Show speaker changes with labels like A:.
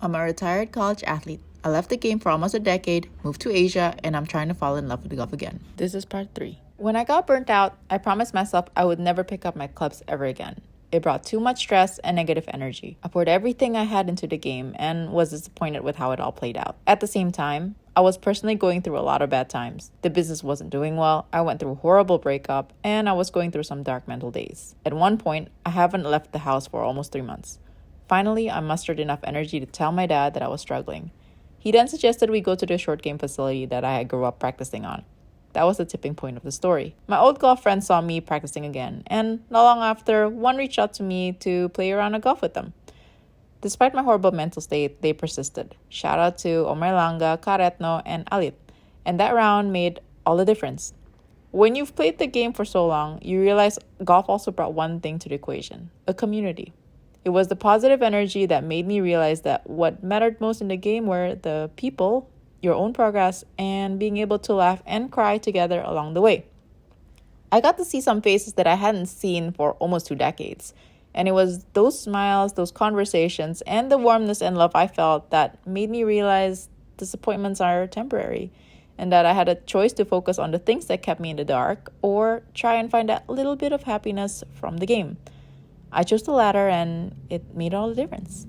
A: I'm a retired college athlete. I left the game for almost a decade, moved to Asia, and I'm trying to fall in love with golf again. This is part 3. When I got burnt out, I promised myself I would never pick up my clubs ever again. It brought too much stress and negative energy. I poured everything I had into the game and was disappointed with how it all played out. At the same time, I was personally going through a lot of bad times. The business wasn't doing well, I went through a horrible breakup, and I was going through some dark mental days. At one point, I haven't left the house for almost 3 months. Finally, I mustered enough energy to tell my dad that I was struggling. He then suggested we go to the short game facility that I grew up practicing on. That was the tipping point of the story. My old golf friends saw me practicing again, and not long after, one reached out to me to play around a golf with them. Despite my horrible mental state, they persisted. Shout out to Omar Langa, Karetno, and Alit. And that round made all the difference. When you've played the game for so long, you realize golf also brought one thing to the equation: a community. It was the positive energy that made me realize that what mattered most in the game were the people, your own progress, and being able to laugh and cry together along the way. I got to see some faces that I hadn't seen for almost 2 decades. And it was those smiles, those conversations, and the warmness and love I felt that made me realize disappointments are temporary, and that I had a choice to focus on the things that kept me in the dark or try and find that little bit of happiness from the game. I chose the latter, and it made all the difference.